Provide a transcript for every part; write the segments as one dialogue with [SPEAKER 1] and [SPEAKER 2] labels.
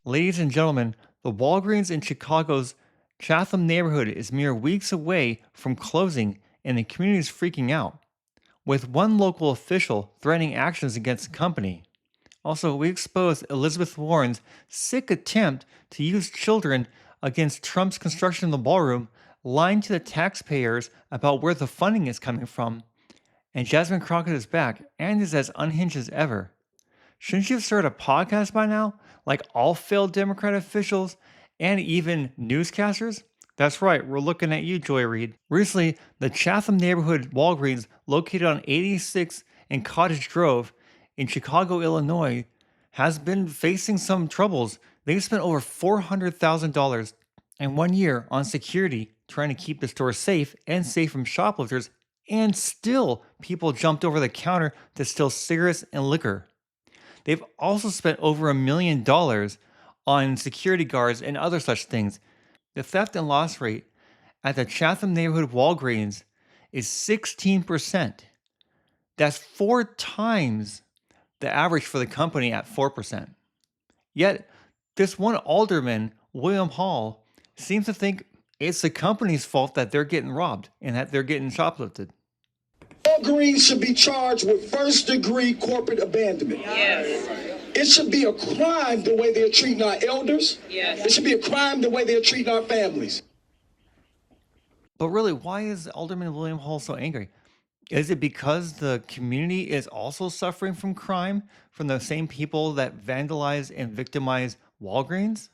[SPEAKER 1] Ladies and gentlemen, the Walgreens in Chicago's Chatham neighborhood is mere weeks away from closing and the community is freaking out, with one local official threatening actions against the company. Also, we exposed Elizabeth Warren's sick attempt to use children against Trump's construction in the ballroom, lying to the taxpayers about where the funding is coming from. And Jasmine Crockett is back and is as unhinged as ever. Shouldn't you have started a podcast by now? Like all failed Democrat officials and even newscasters? That's right, we're looking at you, Joy Reid. Recently, the Chatham neighborhood Walgreens, located on 86 and Cottage Grove in Chicago, Illinois, has been facing some troubles. They've spent over $400,000 in 1 year on security, trying to keep the store safe and safe from shoplifters, and still people jumped over the counter to steal cigarettes and liquor. They've also spent over $1 million on security guards and other such things. The theft and loss rate at the Chatham neighborhood Walgreens is 16%. That's 4 times the average for the company at 4%. Yet, this one alderman, William Hall, seems to think it's the company's fault that they're getting robbed and that they're getting shoplifted.
[SPEAKER 2] Walgreens should be charged with first-degree corporate abandonment.
[SPEAKER 3] Yes.
[SPEAKER 2] It should be a crime the way they're treating our elders.
[SPEAKER 3] Yes.
[SPEAKER 2] It should be a crime the way they're treating our families.
[SPEAKER 1] But really, why is Alderman William Hall so angry? Is it because the community is also suffering from crime from the same people that vandalize and victimize Walgreens?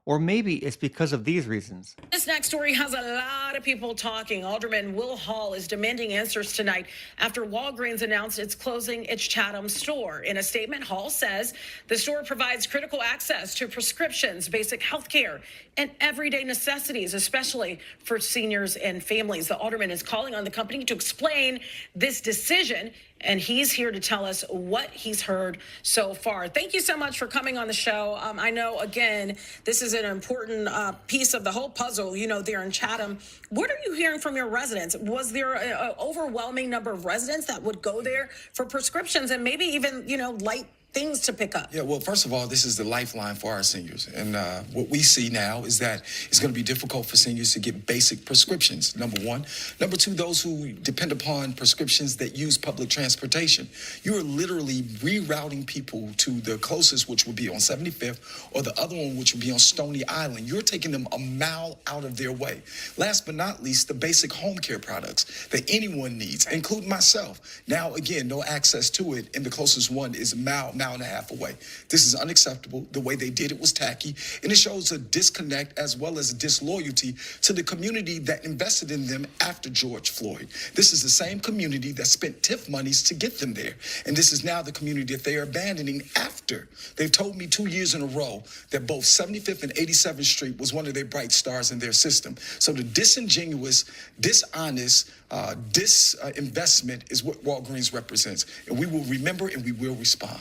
[SPEAKER 1] Or maybe it's because of these reasons.
[SPEAKER 3] This next story has a lot of people talking. Alderman Will Hall is demanding answers tonight after Walgreens announced it's closing its Chatham store. In a statement, Hall says the store provides critical access to prescriptions, basic health care, and everyday necessities, especially for seniors and families. The alderman is calling on the company to explain this decision, and he's here to tell us what he's heard so far. Thank you so much for coming on the show. I know, again, this is an important piece of the whole puzzle, there in Chatham. What are you hearing from your residents? Was there an overwhelming number of residents that would go there for prescriptions and maybe even, light things to pick up?
[SPEAKER 4] Yeah, well, first of all, this is the lifeline for our seniors. And what we see now is that it's going to be difficult for seniors to get basic prescriptions, number one. Number two, those who depend upon prescriptions that use public transportation. You are literally rerouting people to the closest, which would be on 75th, or the other one, which would be on Stony Island. You're taking them a mile out of their way. Last but not least, the basic home care products that anyone needs, including myself. Now, again, no access to it, and the closest one is a mile and a half away. This is unacceptable. The way they did it was tacky, and it shows a disconnect as well as a disloyalty to the community that invested in them after George Floyd. This is the same community that spent TIF monies to get them there, and this is now the community that they are abandoning after. They've told me 2 years in a row that both 75th and 87th Street was one of their bright stars in their system. So the disingenuous, dishonest, disinvestment is what Walgreens represents, and we will remember and we will respond.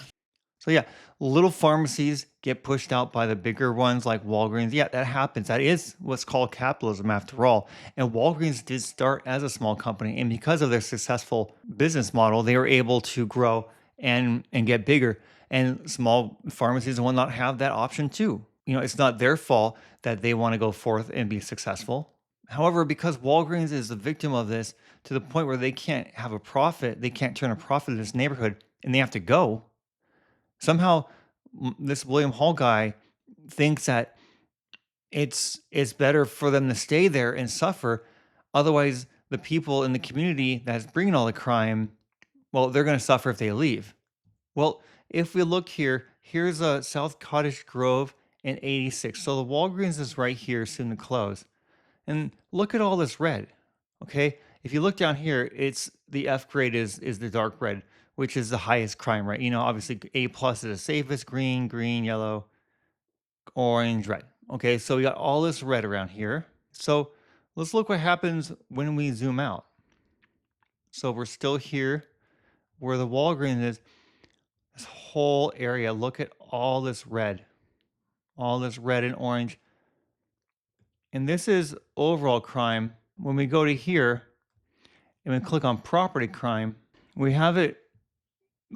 [SPEAKER 1] So yeah, little pharmacies get pushed out by the bigger ones like Walgreens. Yeah, that happens. That is what's called capitalism after all. And Walgreens did start as a small company. And because of their successful business model, they were able to grow and get bigger. And small pharmacies and whatnot have that option too. It's not their fault that they want to go forth and be successful. However, because Walgreens is the victim of this to the point where they can't have a profit, they can't turn a profit in this neighborhood, and they have to go. Somehow, this William Hall guy thinks that it's better for them to stay there and suffer. Otherwise, the people in the community that's bringing all the crime, well, they're going to suffer if they leave. Well, if we look here, here's a South Cottage Grove and 86. So the Walgreens is right here, soon to close. And look at all this red, okay? If you look down here, it's the F grade is the dark red, which is the highest crime rate. Obviously A+ is the safest, green, yellow, orange, red. Okay, so we got all this red around here. So let's look what happens when we zoom out. So we're still here where the Walgreens is. This whole area, look at all this red and orange. And this is overall crime. When we go to here and we click on property crime, we have it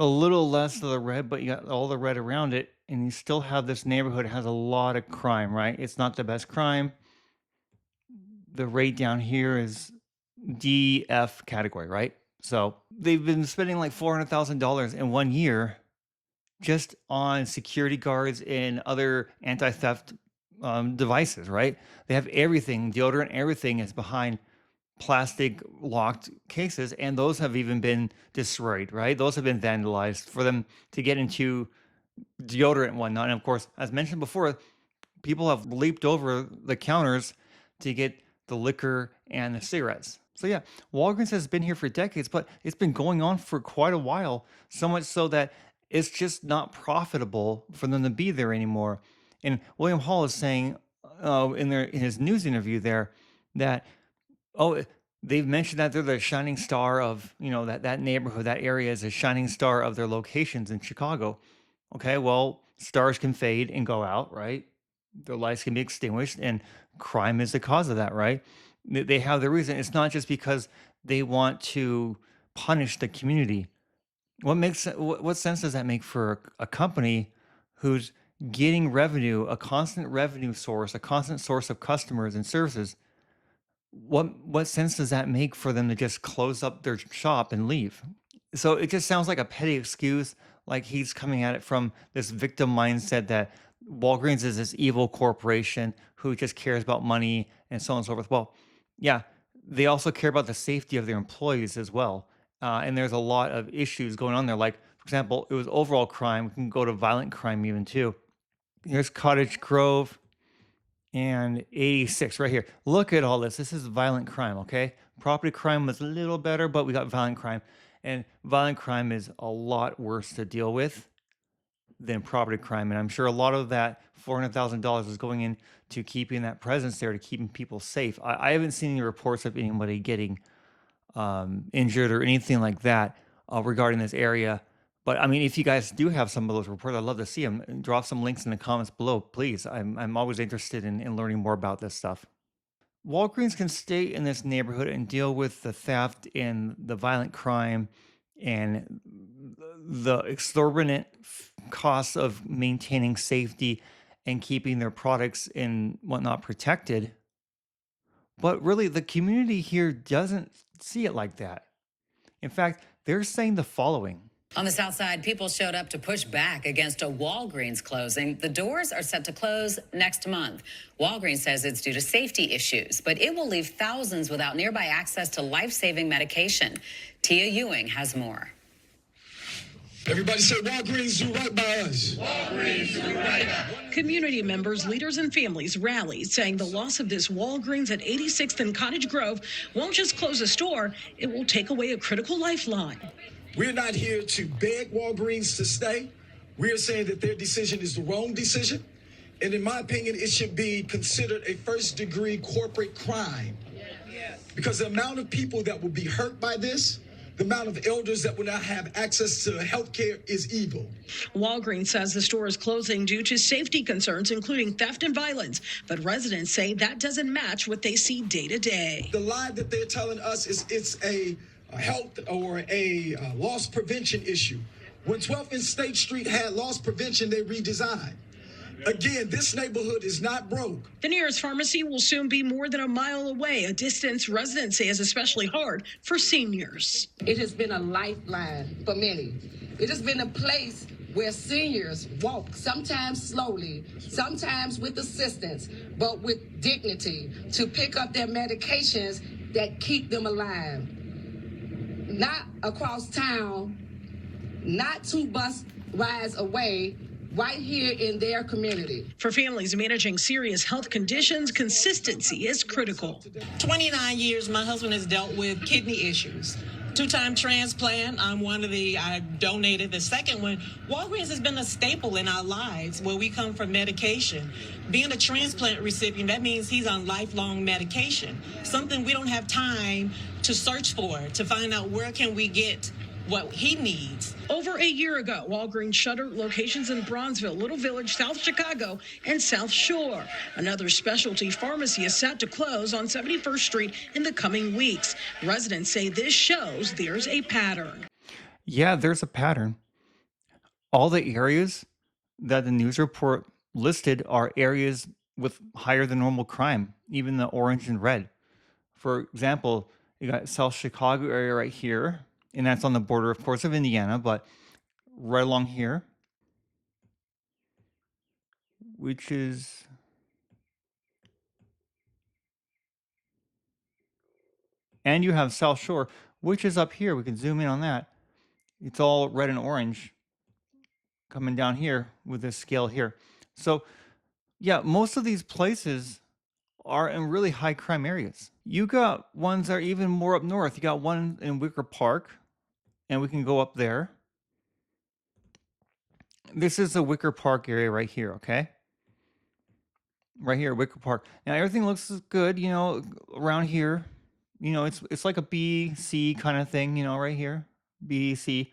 [SPEAKER 1] a little less of the red, but you got all the red around it. and you still have this neighborhood has a lot of crime, right? It's not the best crime. The rate down here is DF category, right? So they've been spending like $400,000 in 1 year just on security guards and other anti-theft devices, right? They have everything, deodorant, everything is behind plastic locked cases, and those have even been destroyed, right? Those have been vandalized for them to get into deodorant and whatnot. And of course, as mentioned before, people have leaped over the counters to get the liquor and the cigarettes. So yeah, Walgreens has been here for decades, but it's been going on for quite a while, so much so that it's just not profitable for them to be there anymore. And William Hall is saying in his news interview there that oh, they've mentioned that they're the shining star of, that neighborhood, that area is a shining star of their locations in Chicago. Okay, well, stars can fade and go out, right? Their lights can be extinguished, and crime is the cause of that, right? They have the reason. It's not just because they want to punish the community. What sense does that make for a company who's getting revenue, a constant revenue source, a constant source of customers and services? What sense does that make for them to just close up their shop and leave? So it just sounds like a petty excuse, like he's coming at it from this victim mindset that Walgreens is this evil corporation who just cares about money and so on and so forth. Well, yeah, they also care about the safety of their employees as well. And there's a lot of issues going on there. Like, for example, it was overall crime. We can go to violent crime even too. Here's Cottage Grove and 86 right here. Look at all this. This is violent crime, okay? Property crime was a little better, but we got violent crime. And violent crime is a lot worse to deal with than property crime. And I'm sure a lot of that $400,000 is going into keeping that presence there, to keeping people safe. I haven't seen any reports of anybody getting injured or anything like that regarding this area. But I mean, if you guys do have some of those reports, I'd love to see them. Drop some links in the comments below, please. I'm always interested in learning more about this stuff. Walgreens can stay in this neighborhood and deal with the theft and the violent crime and the exorbitant costs of maintaining safety and keeping their products and whatnot protected. But really, the community here doesn't see it like that. In fact, they're saying the following.
[SPEAKER 5] On the south side, people showed up to push back against a Walgreens closing. The doors are set to close next month. Walgreens says it's due to safety issues, but it will leave thousands without nearby access to life-saving medication. Tia Ewing has more.
[SPEAKER 2] Everybody say Walgreens do right by us. Walgreens do right by us.
[SPEAKER 3] Community members, leaders, and families rallied, saying the loss of this Walgreens at 86th and Cottage Grove won't just close a store, it will take away a critical lifeline.
[SPEAKER 2] We're not here to beg Walgreens to stay. We're saying that their decision is the wrong decision. And in my opinion, it should be considered a first-degree corporate crime. Because the amount of people that will be hurt by this, the amount of elders that will not have access to health care is evil.
[SPEAKER 3] Walgreens says the store is closing due to safety concerns, including theft and violence. But residents say that doesn't match what they see day to day.
[SPEAKER 2] The lie that they're telling us is it's a health or a loss prevention issue. When 12th and State Street had loss prevention, they redesigned. Again, this neighborhood is not broke.
[SPEAKER 3] The nearest pharmacy will soon be more than a mile away, a distance residents say is especially hard for seniors.
[SPEAKER 6] It has been a lifeline for many. It has been a place where seniors walk, sometimes slowly, sometimes with assistance, but with dignity, to pick up their medications that keep them alive. Not across town, not 2 bus rides away, right here in their community.
[SPEAKER 3] For families managing serious health conditions, consistency is critical.
[SPEAKER 7] 29 years, my husband has dealt with kidney issues. 2-time transplant. I donated the second one. Walgreens has been a staple in our lives where we come from medication. Being a transplant recipient, that means he's on lifelong medication, something we don't have time to search for, to find out where can we get what he needs.
[SPEAKER 3] Over a year ago, Walgreens shuttered locations in Bronzeville, Little Village, South Chicago, and South Shore. Another specialty pharmacy is set to close on 71st Street in the coming weeks. Residents say this shows there's a pattern.
[SPEAKER 1] Yeah, there's a pattern. All the areas that the news report listed are areas with higher than normal crime, even the orange and red. For example, you got South Chicago area right here, and that's on the border, of course, of Indiana, but right along here, which is, and you have South Shore, which is up here. We can zoom in on that. It's all red and orange coming down here with this scale here. So, yeah, most of these places are in really high crime areas. You got ones that are even more up north. You got one in Wicker Park, and we can go up there. This is the Wicker Park area right here, okay? Right here, Wicker Park. Now everything looks good, around here. It's like a B, C kind of thing, right here. B, C.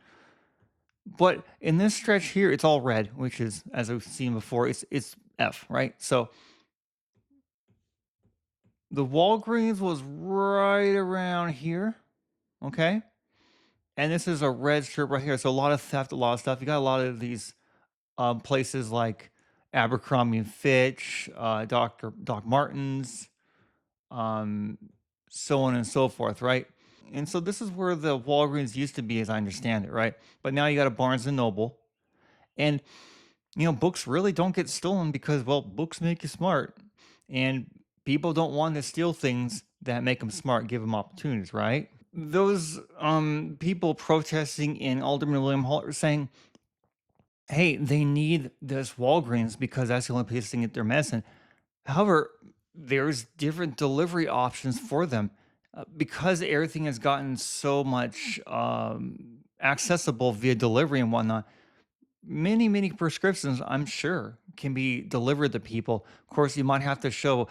[SPEAKER 1] But in this stretch here, it's all red, which is, as we've seen before, it's F, right? So the Walgreens was right around here, okay? And this is a red strip right here. So a lot of theft, a lot of stuff. You got a lot of these places like Abercrombie and Fitch, Doc Martens, so on and so forth, right? And so this is where the Walgreens used to be, as I understand it, right? But now you got a Barnes and Noble, and books really don't get stolen because, well, books make you smart, and people don't want to steal things that make them smart, give them opportunities, right? Those people protesting in Alderman William Hall are saying, hey, they need this Walgreens because that's the only place they can get their medicine. However, there's different delivery options for them because everything has gotten so much accessible via delivery and whatnot. Many prescriptions, I'm sure, can be delivered to people. Of course, you might have to show,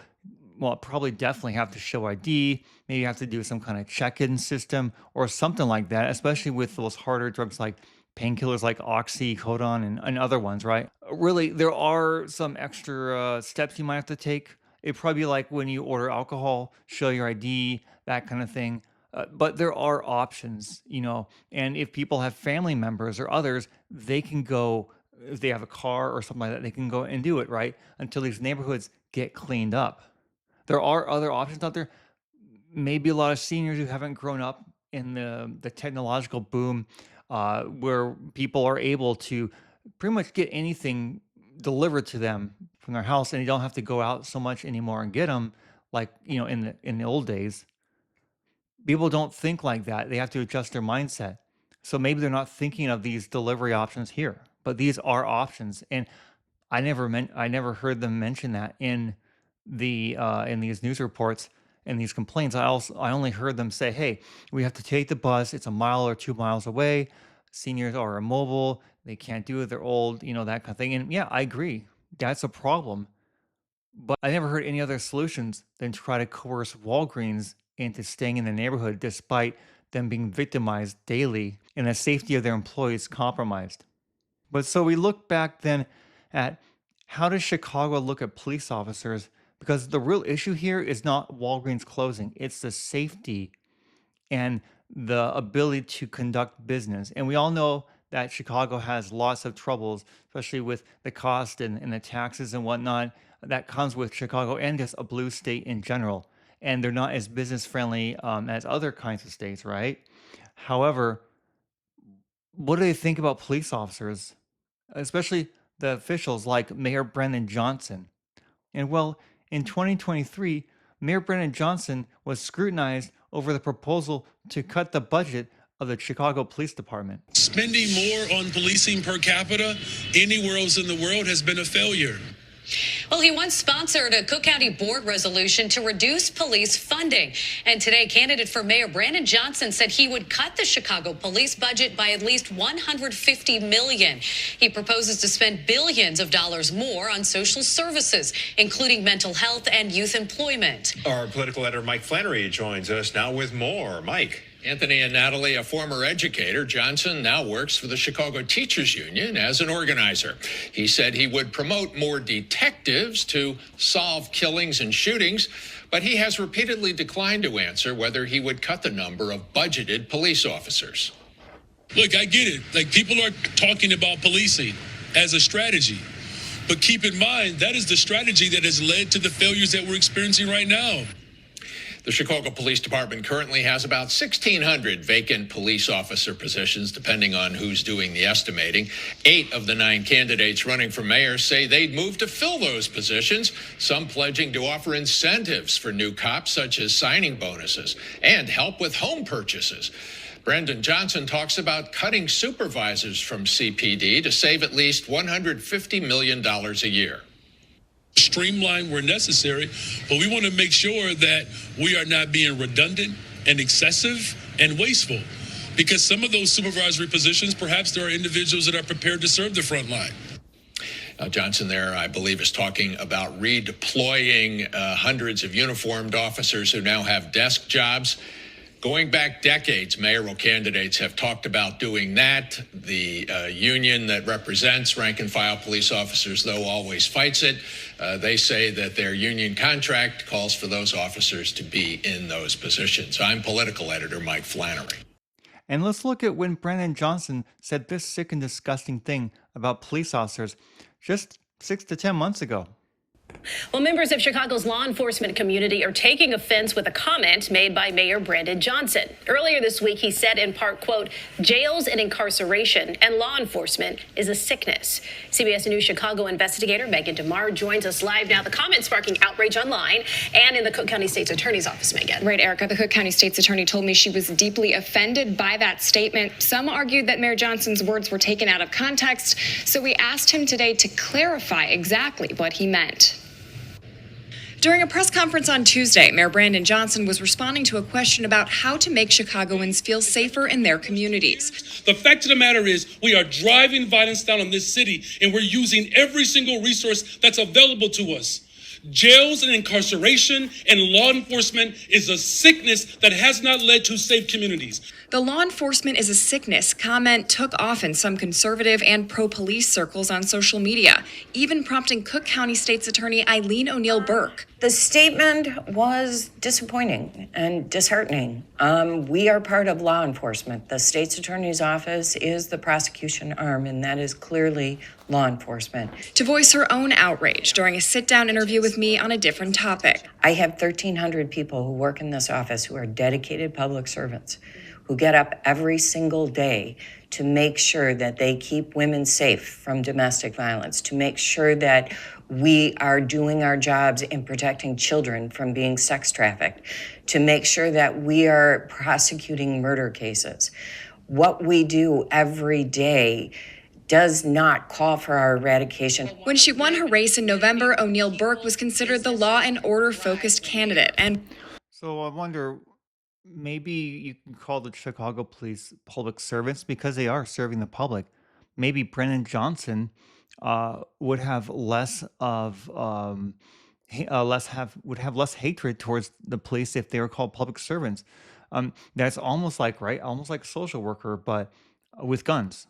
[SPEAKER 1] well, probably definitely have to show ID. Maybe you have to do some kind of check-in system or something like that, especially with those harder drugs like painkillers like oxycodone and other ones, right? Really, there are some extra steps you might have to take. It'd probably be like when you order alcohol, show your ID, that kind of thing. But there are options, and if people have family members or others, they can go, if they have a car or something like that, they can go and do it, right? Until these neighborhoods get cleaned up. There are other options out there. Maybe a lot of seniors who haven't grown up in the technological boom where people are able to pretty much get anything delivered to them from their house and they don't have to go out so much anymore and get them like, in the old days. People don't think like that. They have to adjust their mindset. So maybe they're not thinking of these delivery options here, but these are options. And I never heard them mention that in these news reports and these complaints. I only heard them say, "Hey, we have to take the bus. It's a mile or 2 miles away. Seniors are immobile. They can't do it. They're old. That kind of thing." And yeah, I agree. That's a problem. But I never heard any other solutions than try to coerce Walgreens into staying in the neighborhood despite them being victimized daily and the safety of their employees compromised. But so we look back then at how does Chicago look at police officers? Because the real issue here is not Walgreens closing, it's the safety and the ability to conduct business. And we all know that Chicago has lots of troubles, especially with the cost and the taxes and whatnot that comes with Chicago and just a blue state in general. And they're not as business friendly as other kinds of states, right? However, what do they think about police officers, especially the officials like Mayor Brandon Johnson? And well, in 2023, Mayor Brandon Johnson was scrutinized over the proposal to cut the budget of the Chicago Police Department.
[SPEAKER 8] Spending more on policing per capita anywhere else in the world has been a failure.
[SPEAKER 5] Well, he once sponsored a Cook County board resolution to reduce police funding. And today, candidate for Mayor Brandon Johnson said he would cut the Chicago police budget by at least $150 million. He proposes to spend billions of dollars more on social services, including mental health and youth employment.
[SPEAKER 9] Our political editor, Mike Flannery, joins us now with more. Mike.
[SPEAKER 10] Anthony and Natalie, a former educator, Johnson now works for the Chicago Teachers Union as an organizer. He said he would promote more detectives to solve killings and shootings, but he has repeatedly declined to answer whether he would cut the number of budgeted police officers.
[SPEAKER 8] Look, I get it. Like, people are talking about policing. as a strategy. But keep in mind, that is the strategy that has led to the failures that we're experiencing right now.
[SPEAKER 10] The Chicago Police Department currently has about 1,600 vacant police officer positions, depending on who's doing the estimating. 8 of the 9 candidates running for mayor say they'd move to fill those positions, some pledging to offer incentives for new cops, such as signing bonuses, and help with home purchases. Brendan Johnson talks about cutting supervisors from CPD to save at least $150 million a year.
[SPEAKER 8] Streamline where necessary, but we want to make sure that we are not being redundant and excessive and wasteful, because some of those supervisory positions, perhaps there are individuals that are prepared to serve the front line.
[SPEAKER 10] Johnson there, I believe, is talking about redeploying hundreds of uniformed officers who now have desk jobs. Going back decades, mayoral candidates have talked about doing that. The union that represents rank and file police officers, though, always fights it. They say that their union contract calls for those officers to be in those positions. I'm political editor Mike Flannery.
[SPEAKER 1] And let's look at when Brandon Johnson said this sick and disgusting thing about police officers just 6 to 10 months ago.
[SPEAKER 3] Well, members of Chicago's law enforcement community are taking offense with a comment made by Mayor Brandon Johnson. Earlier this week, he said in part, quote, jails and incarceration and law enforcement is a sickness. CBS News Chicago investigator Megan DeMar joins us live now. The comment sparking outrage online and in the Cook County State's Attorney's Office, Megan.
[SPEAKER 11] Right, Erica. The Cook County State's Attorney told me she was deeply offended by that statement. Some argued that Mayor Johnson's words were taken out of context, so we asked him today to clarify exactly what he meant. During a press conference on Tuesday, Mayor Brandon Johnson was responding to a question about how to make Chicagoans feel safer in their communities.
[SPEAKER 8] The fact of the matter is, we are driving violence down on this city, and we're using every single resource that's available to us. Jails and incarceration and law enforcement is a sickness that has not led to safe communities.
[SPEAKER 11] The law enforcement is a sickness comment took off in some conservative and pro-police circles on social media, even prompting Cook County State's Attorney Eileen O'Neill Burke.
[SPEAKER 12] The statement was disappointing and disheartening. We are part of law enforcement. The state's attorney's office is the prosecution arm, and that is clearly law enforcement.
[SPEAKER 11] To voice her own outrage during a sit-down interview with me on a different topic.
[SPEAKER 12] I have 1,300 people who work in this office who are dedicated public servants, who get up every single day to make sure that they keep women safe from domestic violence, to make sure that we are doing our jobs in protecting children from being sex trafficked, to make sure that we are prosecuting murder cases. What we do every day does not call for our eradication.
[SPEAKER 11] When she won her race in November, O'Neill Burke was considered the law and order focused candidate. And
[SPEAKER 1] so I wonder, maybe you can call the Chicago police public servants because they are serving the public. Maybe Brennan Johnson would have less of would have less hatred towards the police if they were called public servants. That's almost like almost like a social worker, but with guns.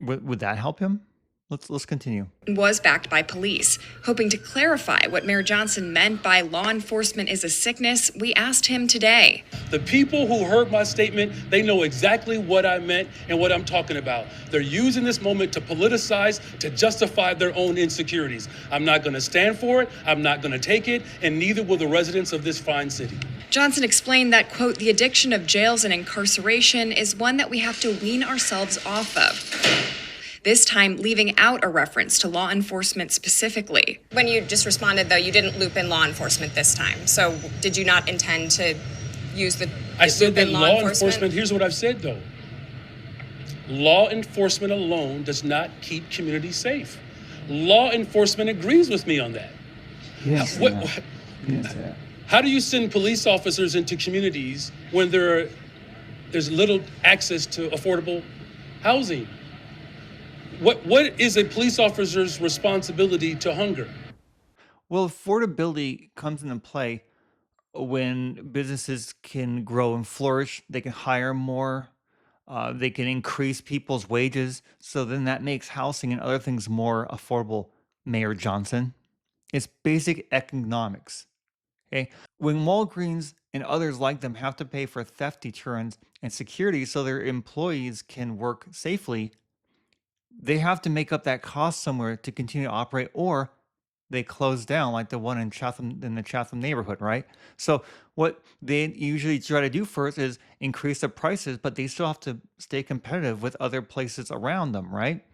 [SPEAKER 1] Would that help him? Let's continue.
[SPEAKER 11] Was backed by police. Hoping to clarify what Mayor Johnson meant by law enforcement is a sickness, we asked him today.
[SPEAKER 8] The people who heard my statement, they know exactly what I meant and what I'm talking about. They're using this moment to politicize, to justify their own insecurities. I'm not going to stand for it. I'm not going to take it, and neither will the residents of this fine city.
[SPEAKER 11] Johnson explained that, quote, the addiction of jails and incarceration is one that we have to wean ourselves off of. This time leaving out a reference to law enforcement specifically.
[SPEAKER 13] When you just responded, though, you didn't loop in law enforcement this time. So did you not intend to use the
[SPEAKER 8] I said that law enforcement, here's what I've said, though. Law enforcement alone does not keep communities safe. Law enforcement agrees with me on that.
[SPEAKER 1] Yes.
[SPEAKER 8] How do you send police officers into communities when there's little access to affordable housing? What is a police officer's responsibility to hunger?
[SPEAKER 1] Well, affordability comes into play when businesses can grow and flourish. They can hire more. They can increase people's wages. So then that makes housing and other things more affordable, Mayor Johnson. It's basic economics. Okay. When Walgreens and others like them have to pay for theft deterrence and security so their employees can work safely, they have to make up that cost somewhere to continue to operate, or they close down, like the one in Chatham, in the Chatham neighborhood, right? So what they usually try to do first is increase the prices, but they still have to stay competitive with other places around them, right?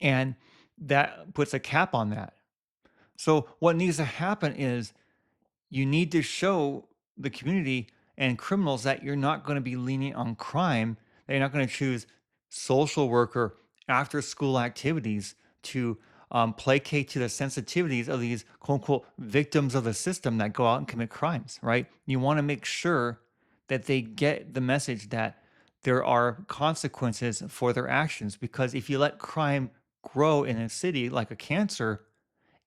[SPEAKER 1] And that puts a cap on that. So what needs to happen is you need to show the community and criminals that you're not going to be lenient on crime, that you're not going to choose social worker after school activities to placate to the sensitivities of these quote unquote victims of the system that go out and commit crimes, right? You want to make sure that they get the message that there are consequences for their actions, because if you let crime grow in a city like a cancer,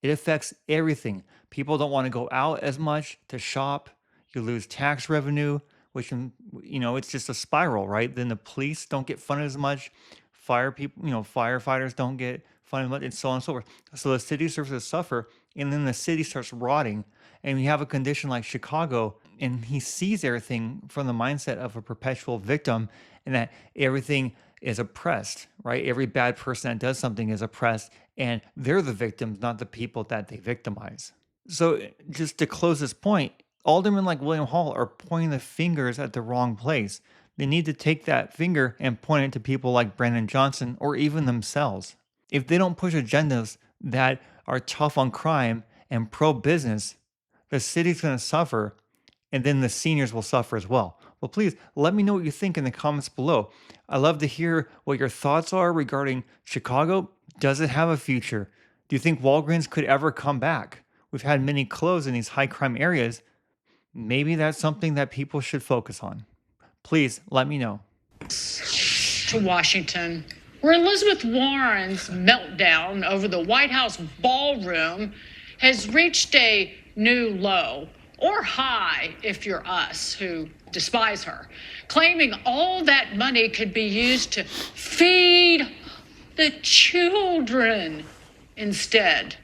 [SPEAKER 1] it affects everything. People don't want to go out as much to shop. You lose tax revenue, which it's just a spiral, right? Then the police don't get funded as much. Fire people, firefighters don't get funded as much, and so on and so forth. So the city starts to suffer, and then the city starts rotting. And we have a condition like Chicago, and he sees everything from the mindset of a perpetual victim, and that everything is oppressed, right? Every bad person that does something is oppressed, and they're the victims, not the people that they victimize. So, just to close this point, aldermen like William Hall are pointing the fingers at the wrong place. They need to take that finger and point it to people like Brandon Johnson or even themselves. If they don't push agendas that are tough on crime and pro business, the city's going to suffer, and then the seniors will suffer as well. Well, please let me know what you think in the comments below. I love to hear what your thoughts are regarding Chicago. Does it have a future? Do you think Walgreens could ever come back? We've had many close in these high crime areas. Maybe that's something that people should focus on. Please let me know.
[SPEAKER 14] To Washington, where Elizabeth Warren's meltdown over the White House ballroom has reached a new low, or high if you're us who despise her, claiming all that money could be used to feed the children instead.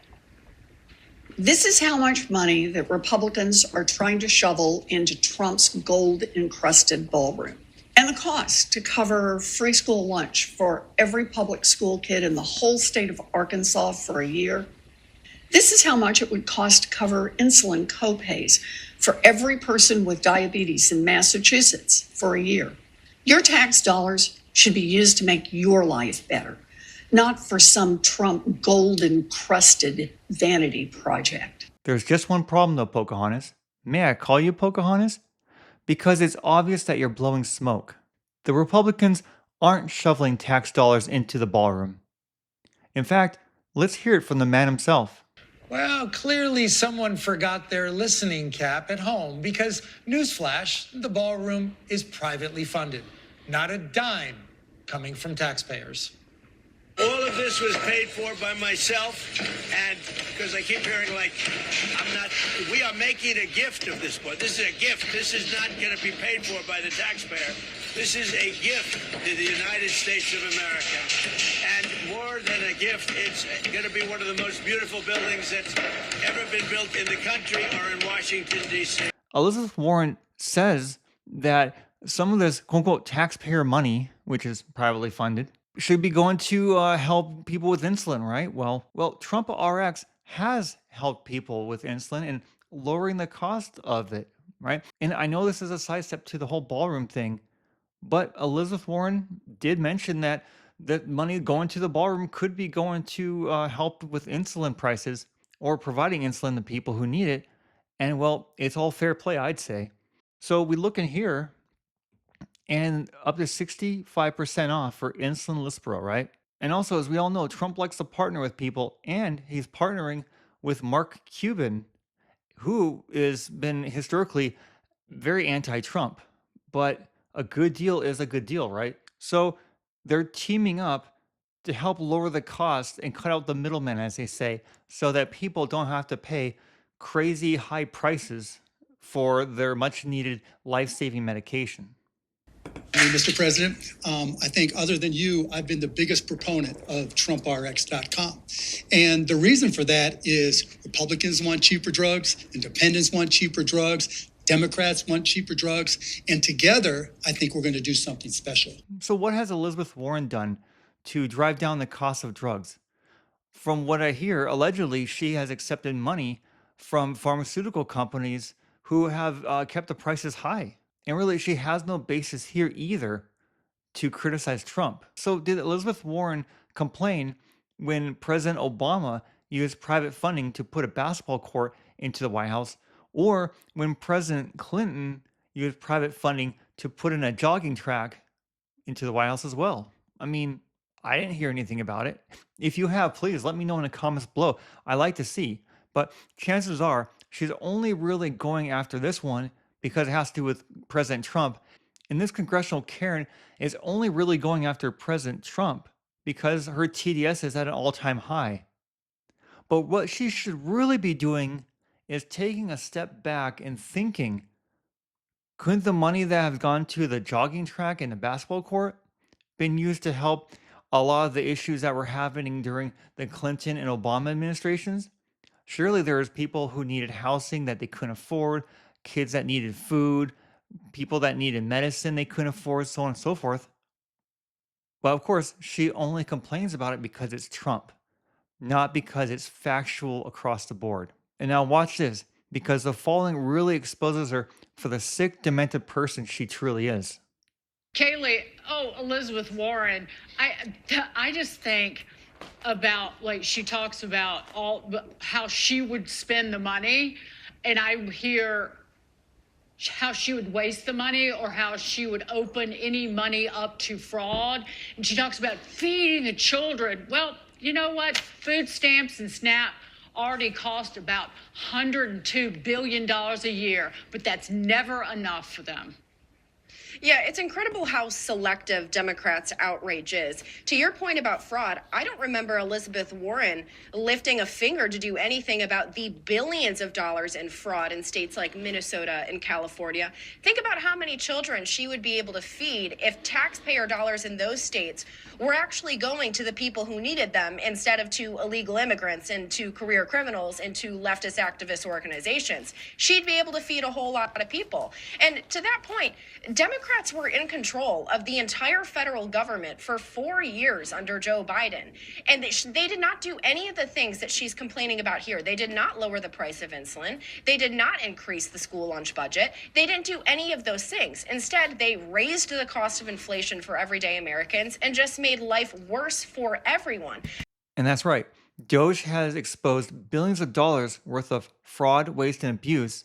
[SPEAKER 15] This is how much money that Republicans are trying to shovel into Trump's gold-encrusted ballroom. And the cost to cover free school lunch for every public school kid in the whole state of Arkansas for a year. This is how much it would cost to cover insulin copays for every person with diabetes in Massachusetts for a year. Your tax dollars should be used to make your life better, not for some Trump gold-encrusted vanity project.
[SPEAKER 1] There's just one problem though, Pocahontas. May I call you Pocahontas? Because it's obvious that you're blowing smoke. The Republicans aren't shoveling tax dollars into the ballroom. In fact, let's hear it from the man himself.
[SPEAKER 16] Well, clearly someone forgot their listening cap at home because, newsflash, the ballroom is privately funded. Not a dime coming from taxpayers.
[SPEAKER 17] All of this was paid for by myself, and because I keep hearing we are making a gift of this boy. This is a gift. This is not going to be paid for by the taxpayer. This is a gift to the United States of America. And more than a gift, it's going to be one of the most beautiful buildings that's ever been built in the country or in Washington, D.C.
[SPEAKER 1] Elizabeth Warren says that some of this quote-unquote taxpayer money, which is privately funded, should be going to help people with insulin, right? Well, Trump RX has helped people with insulin and lowering the cost of it, right? And I know this is a sidestep to the whole ballroom thing, but Elizabeth Warren did mention that money going to the ballroom could be going to help with insulin prices or providing insulin to people who need it. And well, it's all fair play, I'd say. So we look in here, and up to 65% off for insulin Lispro, right? And also, as we all know, Trump likes to partner with people, and he's partnering with Mark Cuban, who has been historically very anti-Trump. But a good deal is a good deal, right? So they're teaming up to help lower the cost and cut out the middleman, as they say, so that people don't have to pay crazy high prices for their much-needed life-saving medication.
[SPEAKER 18] Mr. President, I think other than you, I've been the biggest proponent of TrumpRx.com. And the reason for that is Republicans want cheaper drugs, independents want cheaper drugs, Democrats want cheaper drugs, and together, I think we're going to do something special.
[SPEAKER 1] So what has Elizabeth Warren done to drive down the cost of drugs. From what I hear, allegedly, she has accepted money from pharmaceutical companies who have kept the prices high. And really, she has no basis here either to criticize Trump. So, did Elizabeth Warren complain when President Obama used private funding to put a basketball court into the White House, or when President Clinton used private funding to put in a jogging track into the White House as well? I mean, I didn't hear anything about it. If you have, please let me know in the comments below. I like to see, but chances are she's only really going after this one because it has to do with President Trump. And this congressional Karen is only really going after President Trump because her TDS is at an all-time high. But what she should really be doing is taking a step back and thinking, couldn't the money that has gone to the jogging track and the basketball court been used to help a lot of the issues that were happening during the Clinton and Obama administrations? Surely there's people who needed housing that they couldn't afford, kids that needed food, people that needed medicine they couldn't afford, so on and so forth. But of course, she only complains about it because it's Trump, not because it's factual across the board. And now watch this, because the following really exposes her for the sick, demented person she truly is.
[SPEAKER 14] Kaylee, Elizabeth Warren, I just think about, like, she talks about how she would spend the money, and I hear how she would waste the money or how she would open any money up to fraud. And she talks about feeding the children. Well, you know what? Food stamps and SNAP already cost about $102 billion a year, but that's never enough for them.
[SPEAKER 13] Yeah, it's incredible how selective Democrats' outrage is. To your point about fraud, I don't remember Elizabeth Warren lifting a finger to do anything about the billions of dollars in fraud in states like Minnesota and California. Think about how many children she would be able to feed if taxpayer dollars in those states were actually going to the people who needed them instead of to illegal immigrants and to career criminals and to leftist activist organizations. She'd be able to feed a whole lot of people. And to that point, Democrats were in control of the entire federal government for 4 years under Joe Biden. And they did not do any of the things that she's complaining about here. They did not lower the price of insulin. They did not increase the school lunch budget. They didn't do any of those things. Instead, they raised the cost of inflation for everyday Americans and just made life worse for everyone.
[SPEAKER 1] And that's right. Doge has exposed billions of dollars worth of fraud, waste, and abuse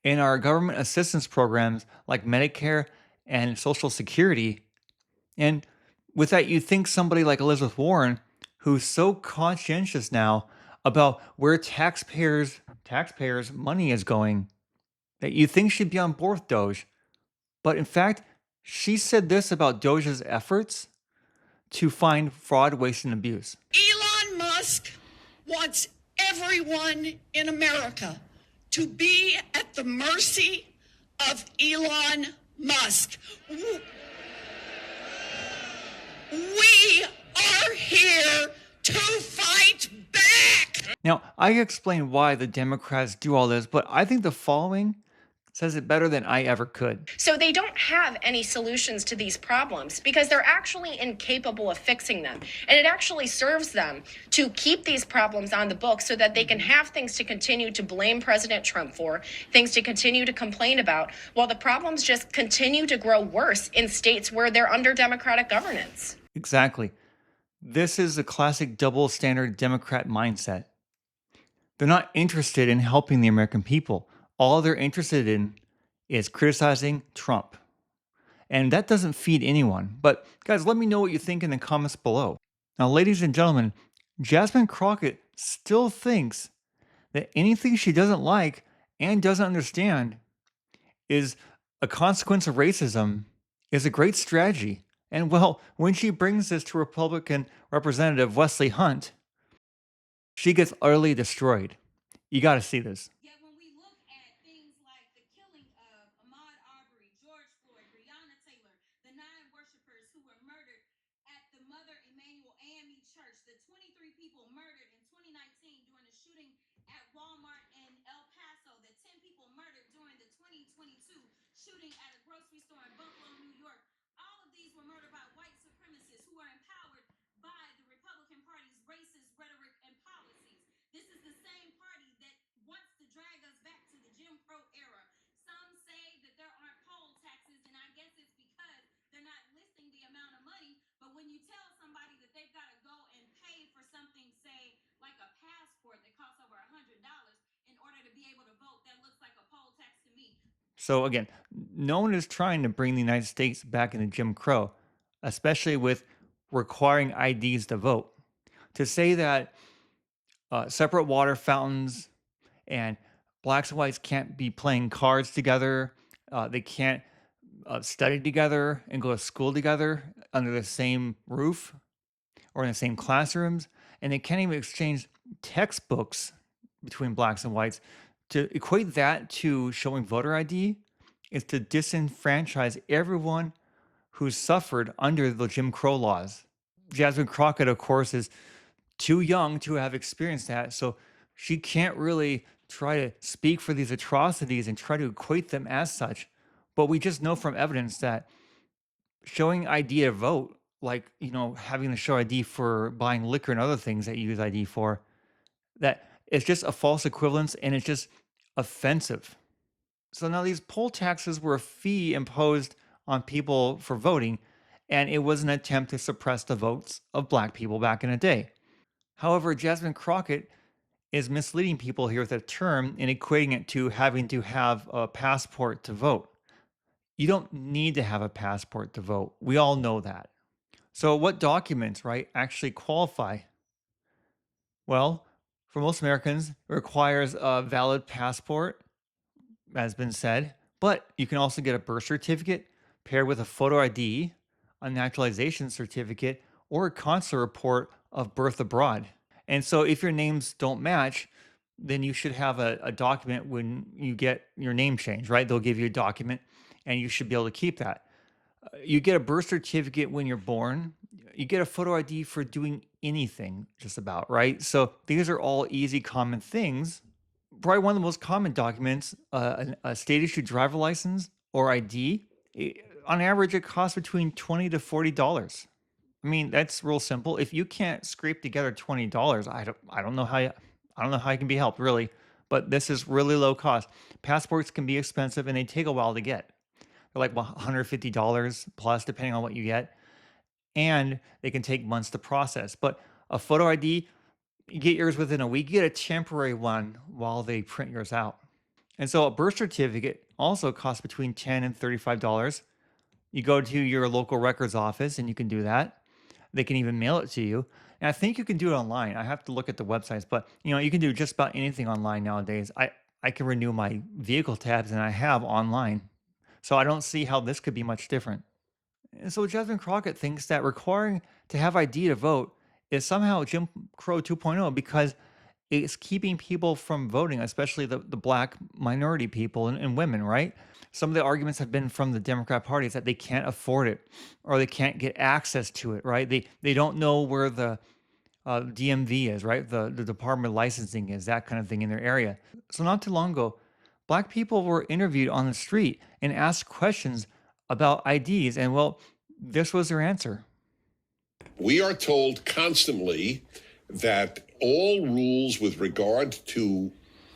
[SPEAKER 1] in our government assistance programs like Medicare and Social Security. And with that, you think somebody like Elizabeth Warren, who's so conscientious now about where taxpayers' money is going, that you think she'd be on board with Doge. But in fact, she said this about Doge's efforts to find fraud, waste, and abuse.
[SPEAKER 15] Elon Musk wants everyone in America to be at the mercy of Elon Musk. We are here to fight back.
[SPEAKER 1] Now, I explain why the Democrats do all this, but I think the following says it better than I ever could.
[SPEAKER 13] So they don't have any solutions to these problems because they're actually incapable of fixing them. And it actually serves them to keep these problems on the books so that they can have things to continue to blame President Trump for, things to continue to complain about, while the problems just continue to grow worse in states where they're under Democratic governance.
[SPEAKER 1] Exactly. This is a classic double standard Democrat mindset. They're not interested in helping the American people. All they're interested in is criticizing Trump. And that doesn't feed anyone. But guys, let me know what you think in the comments below. Now, ladies and gentlemen, Jasmine Crockett still thinks that anything she doesn't like and doesn't understand is a consequence of racism is a great strategy. And well, when she brings this to Republican Representative Wesley Hunt, she gets utterly destroyed. You got to see this.
[SPEAKER 19] At Walmart in El Paso, the 10 people murdered during the 2022 shooting at a grocery store in Buffalo, New York. All of these were murdered by white supremacists who are empowered
[SPEAKER 1] So again, no one is trying to bring the United States back into Jim Crow, especially with requiring IDs to vote. To say that separate water fountains and blacks and whites can't be playing cards together, they can't study together and go to school together under the same roof or in the same classrooms, and they can't even exchange textbooks between blacks and whites. To equate that to showing voter ID is to disenfranchise everyone who suffered under the Jim Crow laws. Jasmine Crockett, of course, is too young to have experienced that, so she can't really try to speak for these atrocities and try to equate them as such. But we just know from evidence that showing ID to vote, like, having to show ID for buying liquor and other things that you use ID for, that it's just a false equivalence and it's just offensive. So now these poll taxes were a fee imposed on people for voting, and it was an attempt to suppress the votes of black people back in the day. However, Jasmine Crockett is misleading people here with a term and equating it to having to have a passport to vote. You don't need to have a passport to vote. We all know that. So, what documents, right, actually qualify? Well, for most Americans, it requires a valid passport, as been said, but you can also get a birth certificate paired with a photo ID, a naturalization certificate, or a consular report of birth abroad. And so, if your names don't match, then you should have a document when you get your name changed, right? They'll give you a document and you should be able to keep that. You get a birth certificate when you're born. You get a photo ID for doing anything, just about, right? So these are all easy, common things. Probably one of the most common documents, a state issued driver license or ID. On average, it costs between $20 to $40. I mean, that's real simple. If you can't scrape together $20, I don't know how I don't know how you can be helped, really. But this is really low cost. Passports can be expensive and they take a while to get. They're like $150 plus, depending on what you get, and they can take months to process. But a photo ID, you get yours within a week. You get a temporary one while they print yours out. And so a birth certificate also costs between $10 and $35. You go to your local records office and you can do that. They can even mail it to you. And I think you can do it online. I have to look at the websites, but you can do just about anything online nowadays. I can renew my vehicle tabs and I have online. So I don't see how this could be much different. And so Jasmine Crockett thinks that requiring to have ID to vote is somehow Jim Crow 2.0 because it's keeping people from voting, especially the black minority people and women, right? Some of the arguments have been from the Democrat Party is that they can't afford it or they can't get access to it, right? They don't know where the DMV is, right? The Department of Licensing is, that kind of thing in their area. So not too long ago, black people were interviewed on the street and asked questions about IDs, and well, this was their answer.
[SPEAKER 20] We are told constantly that all rules with regard to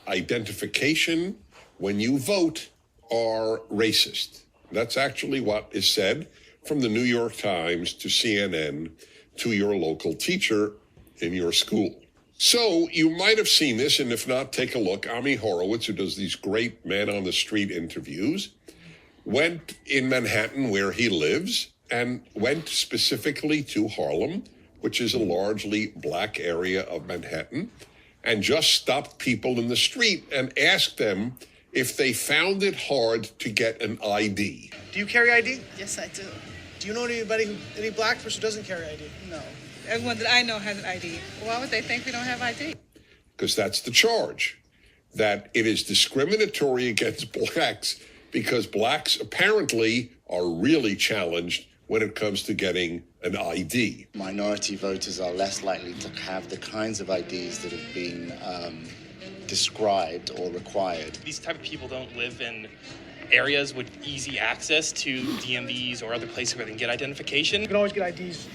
[SPEAKER 20] identification when you vote are racist. That's actually what is said from the New York Times to CNN to your local teacher in your school. So you might have seen this, and if not, take a look. Ami Horowitz, who does these great man on the street interviews, went in Manhattan where he lives and went specifically to Harlem, which is a largely black area of Manhattan, and just stopped people in the street and asked them if they found it hard to get an ID.
[SPEAKER 21] Do you carry ID?
[SPEAKER 22] Yes, I do.
[SPEAKER 21] Do you know any black person who doesn't carry ID?
[SPEAKER 22] No. Everyone that I know has an ID. Why would they think we don't have ID?
[SPEAKER 20] Because that's the charge, that it is discriminatory against blacks because blacks apparently are really challenged when it comes to getting an ID.
[SPEAKER 23] Minority voters are less likely to have the kinds of IDs that have been described or required.
[SPEAKER 24] These type of people don't live in areas with easy access to DMVs or other places where they can get identification.
[SPEAKER 21] You can always get IDs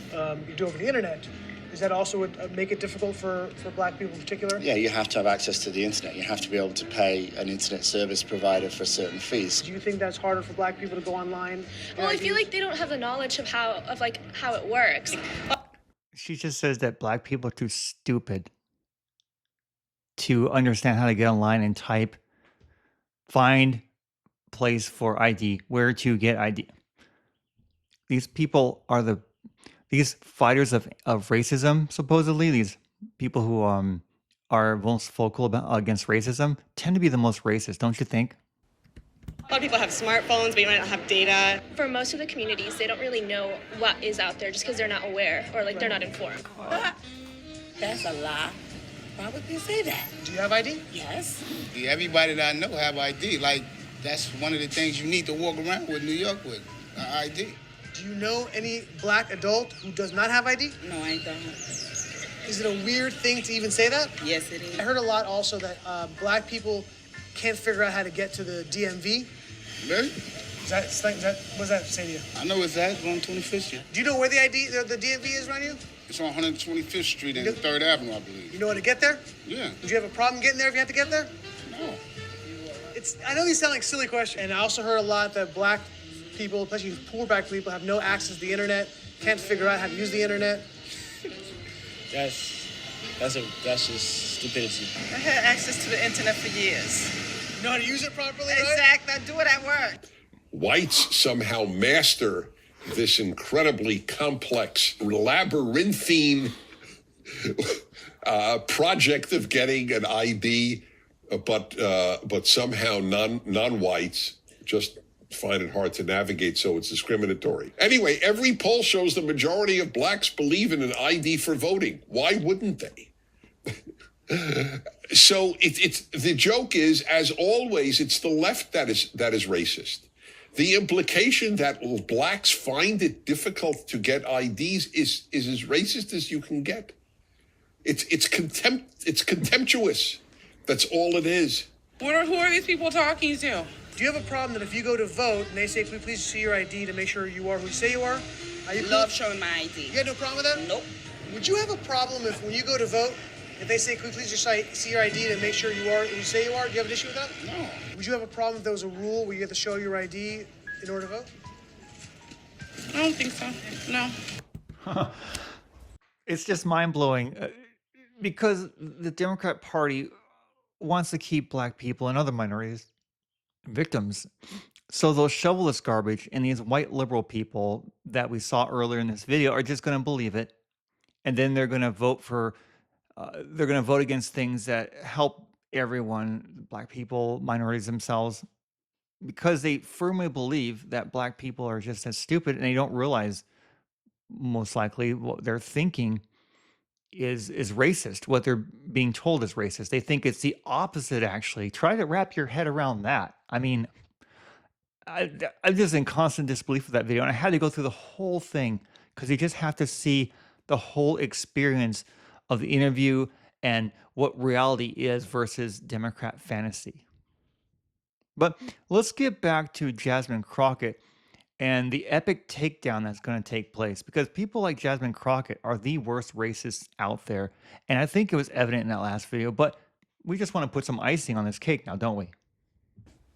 [SPEAKER 21] you do over the internet. Does that also make it difficult for black people in particular?
[SPEAKER 23] Yeah, you have to have access to the internet. You have to be able to pay an internet service provider for certain fees.
[SPEAKER 21] Do you think that's harder for black people to go online?
[SPEAKER 25] Well, I feel like they don't have the knowledge of how it works.
[SPEAKER 1] She just says that black people are too stupid to understand how to get online and type, find place for ID, where to get ID. These people are these fighters of racism, supposedly, these people who are most vocal against racism tend to be the most racist, don't you think?
[SPEAKER 25] A lot of people have smartphones, but you might not have data. For most of the communities, they don't really know what is out there just because they're not aware or like they're not informed.
[SPEAKER 2] That's a lie. Why would they say that?
[SPEAKER 21] Do you have ID?
[SPEAKER 2] Yes. Everybody that I know have ID. Like, that's one of the things you need to walk around with New York with, ID.
[SPEAKER 21] Do you know any black adult who does not have ID?
[SPEAKER 2] No, I don't.
[SPEAKER 21] Is it a weird thing to even say that?
[SPEAKER 2] Yes, it is.
[SPEAKER 21] I heard a lot also that black people can't figure out how to get to the DMV.
[SPEAKER 2] Really?
[SPEAKER 21] What does that say to you?
[SPEAKER 2] I know it's that, on 25th Street.
[SPEAKER 21] Do you know where the DMV is around you?
[SPEAKER 2] It's on 125th Street and 3rd Avenue, I believe.
[SPEAKER 21] You know how to get there?
[SPEAKER 2] Yeah.
[SPEAKER 21] Would you have a problem getting there if you had to get there?
[SPEAKER 2] No.
[SPEAKER 21] I know these sound like silly questions, and I also heard a lot that black people, especially poor black people, have no access to the internet, can't figure out how to use the internet.
[SPEAKER 4] That's just stupidity.
[SPEAKER 22] I had access to the internet for years.
[SPEAKER 21] You know how to use it properly, right?
[SPEAKER 22] Exactly. I do it at work.
[SPEAKER 20] Whites somehow master this incredibly complex, labyrinthine project of getting an ID, but somehow non-whites just find it hard to navigate, so it's discriminatory. Anyway, every poll shows the majority of blacks believe in an ID for voting. Why wouldn't they? So it's the joke is, as always, it's the left that is racist. The implication that blacks find it difficult to get IDs is as racist as you can get. It's contemptuous. That's all it is.
[SPEAKER 22] Who are these people talking to?
[SPEAKER 21] Do you have a problem that if you go to vote and they say, "Can we please see your ID to make sure you are who you say you are"? Are you
[SPEAKER 22] Love showing my ID.
[SPEAKER 21] You got no problem with that?
[SPEAKER 22] Nope.
[SPEAKER 21] Would you have a problem if when you go to vote, if they say, "Can we please just see your ID to make sure you are who you say you are"? Do you have an issue with that?
[SPEAKER 2] No.
[SPEAKER 21] Would you have a problem if there was a rule where you had to show your ID in order to vote?
[SPEAKER 22] I don't think so. No.
[SPEAKER 1] It's just mind-blowing because the Democrat Party wants to keep black people and other minorities victims. So they'll shovel this garbage, and these white liberal people that we saw earlier in this video are just going to believe it, and then they're going to vote against things that help everyone, black people, minorities themselves, because they firmly believe that black people are just as stupid, and they don't realize most likely what they're thinking is racist. What they're being told is racist. They think it's the opposite, actually. Try to wrap your head around that. I mean, I'm just in constant disbelief with that video, and I had to go through the whole thing because you just have to see the whole experience of the interview and what reality is versus Democrat fantasy. But let's get back to Jasmine Crockett and the epic takedown that's going to take place, because people like Jasmine Crockett are the worst racists out there. And I think it was evident in that last video, but we just want to put some icing on this cake now, don't we?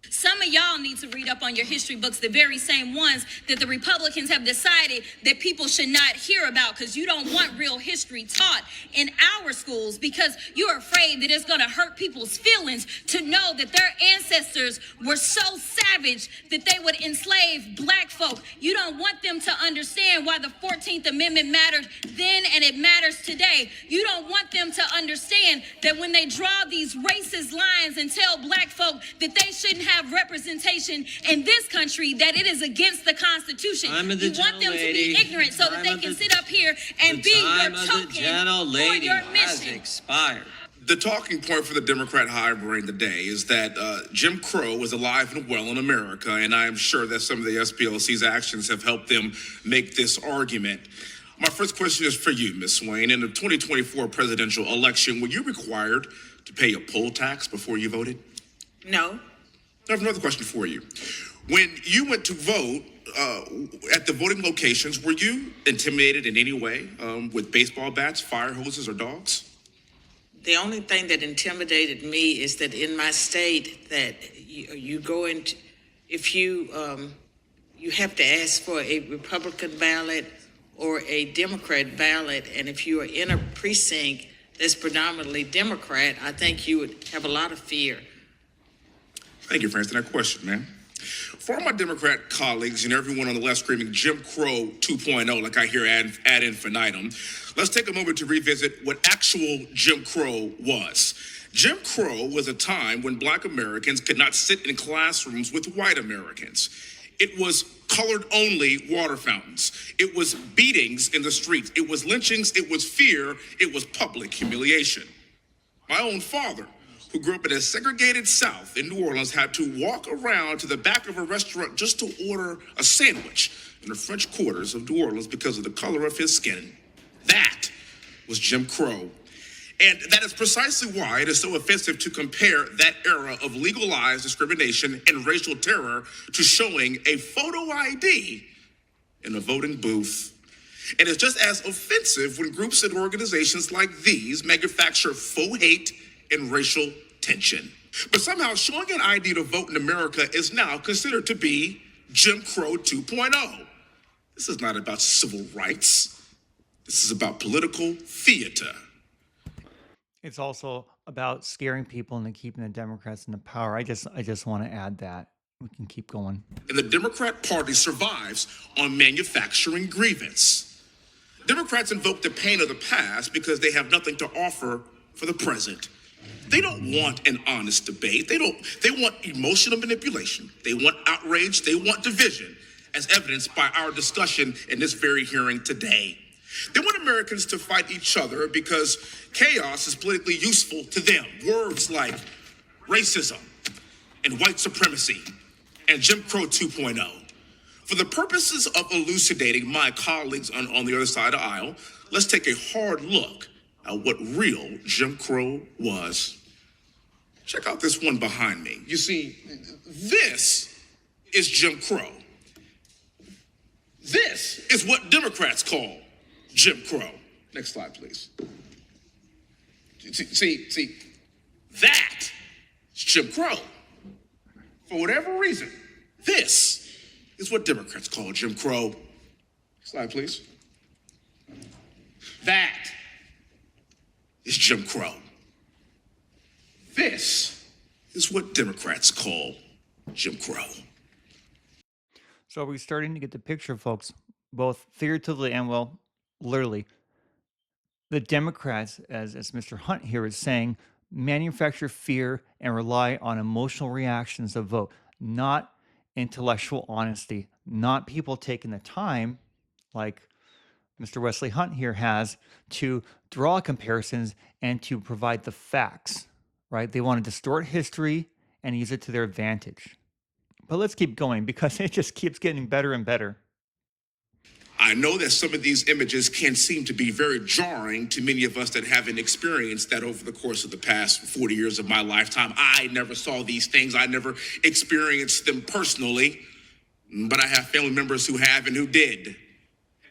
[SPEAKER 19] Some of y'all need to read up on your history books, the very same ones that the Republicans have decided that people should not hear about, because you don't want real history taught in our schools because you're afraid that it's going to hurt people's feelings to know that their ancestors were so savage that they would enslave black folk. You don't want them to understand why the 14th Amendment mattered then and it matters today. You don't want them to understand that when they draw these racist lines and tell black folk that they shouldn't have representation in this country, that it is against the Constitution. You want them to be ignorant so that they can sit up here and be your token for your mission.
[SPEAKER 5] Expired. The talking point for the Democrat high brain today is that Jim Crow is alive and well in America, and I am sure that some of the SPLC's actions have helped them make this argument. My first question is for you, Ms. Swain. In the 2024 presidential election, were you required to pay a poll tax before you voted?
[SPEAKER 22] No.
[SPEAKER 5] I have another question for you. When you went to vote at the voting locations, were you intimidated in any way with baseball bats, fire hoses, or dogs?
[SPEAKER 22] The only thing that intimidated me is that in my state that you go into, if you have to ask for a Republican ballot or a Democrat ballot, and if you are in a precinct that's predominantly Democrat, I think you would have a lot of fear.
[SPEAKER 5] Thank you for answering that question, ma'am. For my Democrat colleagues and everyone on the left screaming Jim Crow 2.0, like I hear ad infinitum, let's take a moment to revisit what actual Jim Crow was. Jim Crow was a time when Black Americans could not sit in classrooms with white Americans. It was colored only water fountains. It was beatings in the streets. It was lynchings. It was fear. It was public humiliation. My own father, who grew up in a segregated South in New Orleans, had to walk around to the back of a restaurant just to order a sandwich in the French quarters of New Orleans because of the color of his skin. That was Jim Crow. And that is precisely why it is so offensive to compare that era of legalized discrimination and racial terror to showing a photo ID in a voting booth. And it's just as offensive when groups and organizations like these manufacture faux hate and racial tension. But somehow showing an ID to vote in America is now considered to be Jim Crow 2.0. This is not about civil rights. This is about political theater.
[SPEAKER 1] It's also about scaring people and keeping the Democrats in the power. I just want to add that. We can keep going.
[SPEAKER 5] And the Democrat Party survives on manufacturing grievance. Democrats invoke the pain of the past because they have nothing to offer for the present. They don't want an honest debate. They want emotional manipulation. They want outrage. They want division, as evidenced by our discussion in this very hearing today. They want Americans to fight each other because chaos is politically useful to them. Words like racism and white supremacy and Jim Crow 2.0. For the purposes of elucidating my colleagues on the other side of the aisle, let's take a hard look at what real Jim Crow was. Check out this one behind me. You see, this is Jim Crow. This is what Democrats call Jim Crow. Next slide, please. See, that is Jim Crow. For whatever reason, this is what Democrats call Jim Crow. Slide, please. That is Jim Crow. This is what Democrats call Jim Crow.
[SPEAKER 1] So we're starting to get the picture, folks, both figuratively and, well, literally. The Democrats, as Mr. Hunt here is saying, manufacture fear and rely on emotional reactions to vote, not intellectual honesty, not people taking the time, like Mr. Wesley Hunt here has, to draw comparisons and to provide the facts, right? They want to distort history and use it to their advantage. But let's keep going because it just keeps getting better and better.
[SPEAKER 5] I know that some of these images can seem to be very jarring to many of us that haven't experienced that over the course of the past 40 years of my lifetime. I never saw these things. I never experienced them personally, but I have family members who have and who did.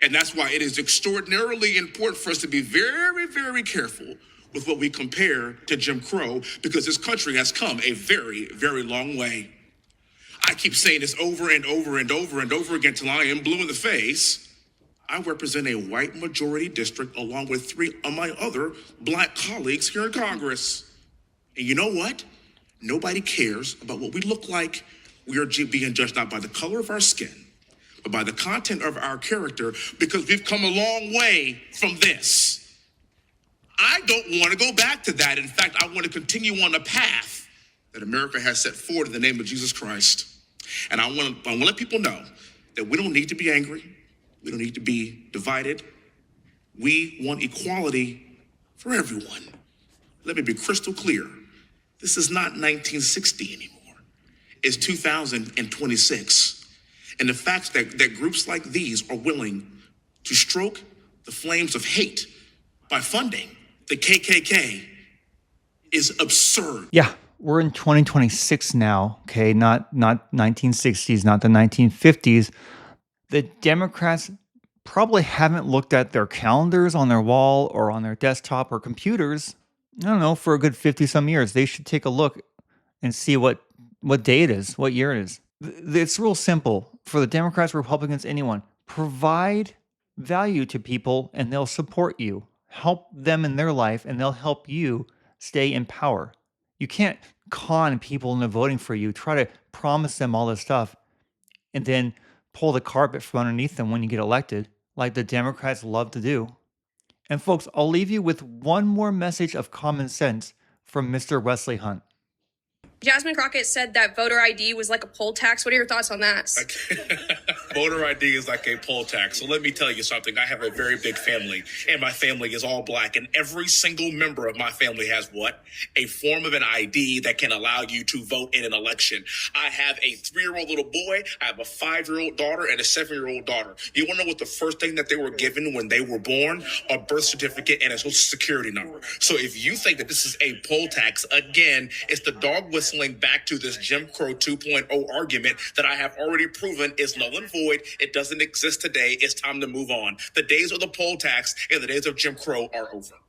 [SPEAKER 5] And that's why it is extraordinarily important for us to be very, very careful with what we compare to Jim Crow, because this country has come a very, very long way. I keep saying this over and over and over and over again till I am blue in the face. I represent a white majority district along with 3 of my other black colleagues here in Congress. And you know what? Nobody cares about what we look like. We are being judged not by the color of our skin, but by the content of our character, because we've come a long way from this. I don't want to go back to that. In fact, I want to continue on the path that America has set forward in the name of Jesus Christ. And I want to let people know that we don't need to be angry. We don't need to be divided. We want equality for everyone. Let me be crystal clear. This is not 1960 anymore. It's 2026. And the fact that groups like these are willing to stroke the flames of hate by funding the KKK is absurd.
[SPEAKER 1] Yeah, we're in 2026 now, okay? Not 1960s, not the 1950s. The Democrats probably haven't looked at their calendars on their wall or on their desktop or computers, I don't know, for a good 50-some years. They should take a look and see what day it is, what year it is. It's real simple. For the Democrats, Republicans, anyone, provide value to people and they'll support you. Help them in their life and they'll help you stay in power. You can't con people into voting for you, try to promise them all this stuff, and then pull the carpet from underneath them when you get elected, like the Democrats love to do. And folks, I'll leave you with one more message of common sense from Mr. Wesley Hunt.
[SPEAKER 25] Jasmine Crockett said that voter ID was like a poll tax. What are your thoughts on that?
[SPEAKER 5] Voter ID is like a poll tax. So let me tell you something. I have a very big family, and my family is all black, and every single member of my family has what? A form of an ID that can allow you to vote in an election. I have a 3-year-old little boy, I have a 5-year-old daughter, and a 7-year-old daughter. You want to know what the first thing that they were given when they were born? A birth certificate and a social security number. So if you think that this is a poll tax, again, it's the dog whistling back to this Jim Crow 2.0 argument that I have already proven is null and void. It doesn't exist today. It's time to move on. The days of the poll tax and the days of Jim Crow are over.